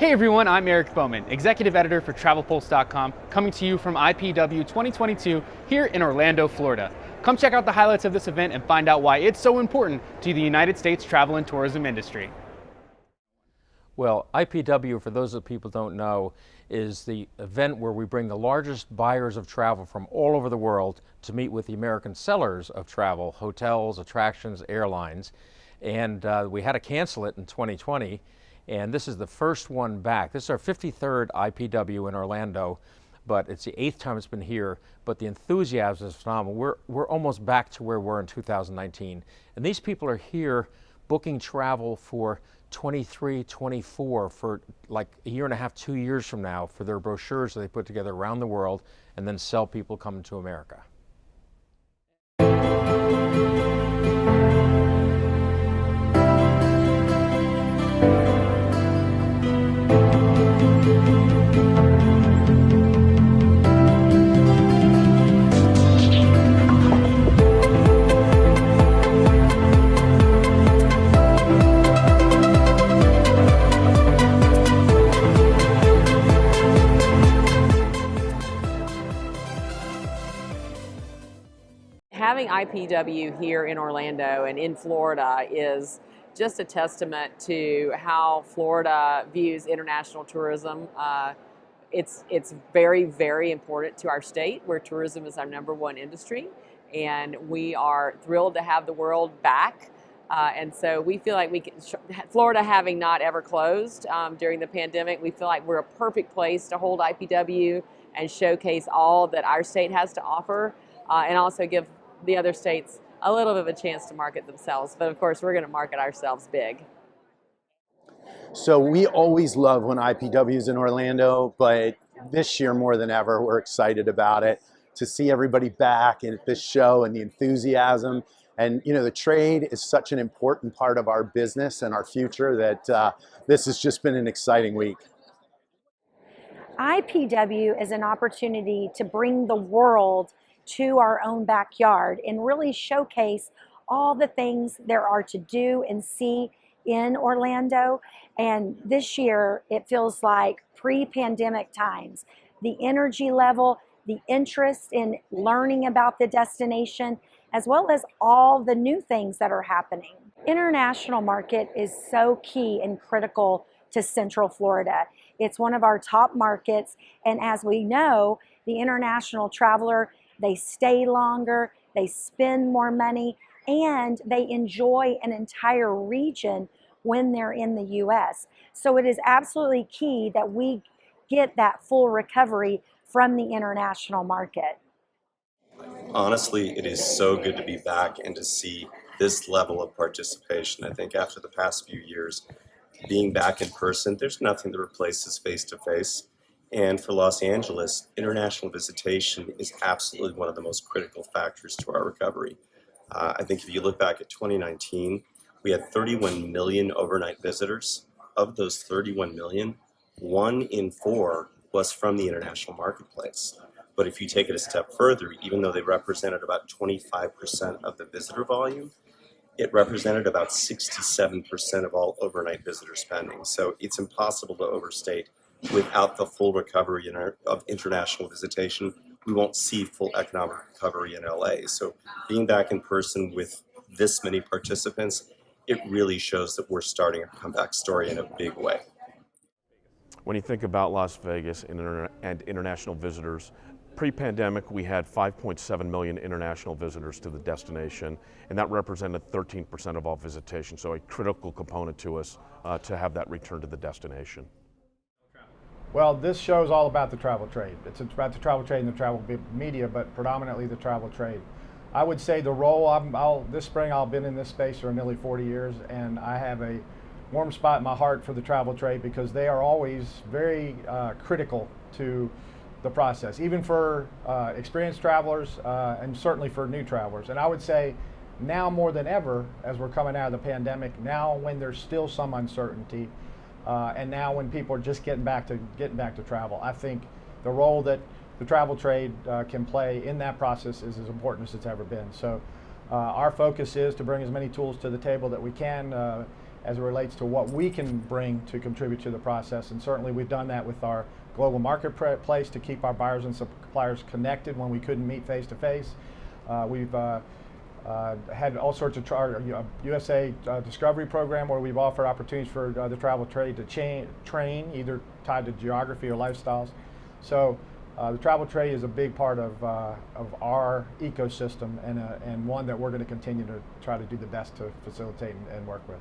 Hey everyone, I'm Eric Bowman, Executive Editor for TravelPulse.com, coming to you from IPW 2022 here in Orlando, Florida. Come check out the highlights of this event and find out why it's so important to the United States travel and tourism industry. Well, IPW, for those of people who don't know, is the event where we bring the largest buyers of travel from all over the world to meet with the American sellers of travel, hotels, attractions, airlines. And we had to cancel it in 2020. And this is the first one back. This is our 53rd IPW in Orlando, but it's the 8th time it's been here. But the enthusiasm is phenomenal. We're almost back to where we were in 2019. And these people are here booking travel for 23, 24, for like a year and a half, 2 years from now, for their brochures that they put together around the world and then sell people coming to America. Having IPW here in Orlando and in Florida is just a testament to how Florida views international tourism. It's very, very important to our state, where tourism is our #1 industry, and we are thrilled to have the world back. And so we feel like we can, Florida having not ever closed during the pandemic, we feel like we're a perfect place to hold IPW and showcase all that our state has to offer, and also give the other states a little bit of a chance to market themselves. But of course, we're going to market ourselves big. So we always love when IPW is in Orlando, but this year more than ever, we're excited about it, to see everybody back at this show and the enthusiasm. And you know, the trade is such an important part of our business and our future that this has just been an exciting week. IPW is an opportunity to bring the world to our own backyard and really showcase all the things there are to do and see in Orlando. And this year, it feels like pre-pandemic times. The energy level, the interest in learning about the destination, as well as all the new things that are happening. International market is so key and critical to Central Florida. It's one of our top markets, and as we know, the international traveler, they stay longer, they spend more money, and they enjoy an entire region when they're in the U.S. So it is absolutely key that we get that full recovery from the international market. Honestly, it is so good to be back and to see this level of participation. I think after the past few years, being back in person, there's nothing that replaces face-to-face. And for Los Angeles, international visitation is absolutely one of the most critical factors to our recovery. I think if you look back at 2019, we had 31 million overnight visitors. Of those 31 million, 1 in 4 was from the international marketplace. But if you take it a step further, even though they represented about 25% of the visitor volume, it represented about 67% of all overnight visitor spending. So it's impossible to overstate. Without the full recovery of international visitation, we won't see full economic recovery in LA. So being back in person with this many participants, it really shows that we're starting a comeback story in a big way. When you think about Las Vegas and international visitors, pre-pandemic we had 5.7 million international visitors to the destination, and that represented 13% of all visitation, so a critical component to us to have that return to the destination. Well, this show is all about the travel trade. It's about the travel trade and the travel media, but predominantly the travel trade. I would say the role, this spring I've been in this space for nearly 40 years, and I have a warm spot in my heart for the travel trade because they are always very critical to the process, even for experienced travelers and certainly for new travelers. And I would say now more than ever, as we're coming out of the pandemic, now when there's still some uncertainty, and now when people are just getting back to travel, I think the role that the travel trade can play in that process is as important as it's ever been. So our focus is to bring as many tools to the table that we can as it relates to what we can bring to contribute to the process. And certainly we've done that with our global marketplace to keep our buyers and suppliers connected when we couldn't meet face to face. We've had all sorts of USA Discovery program where we've offered opportunities for the travel trade to train, either tied to geography or lifestyles. So the travel trade is a big part of our ecosystem, and one that we're going to continue to try to do the best to facilitate and work with.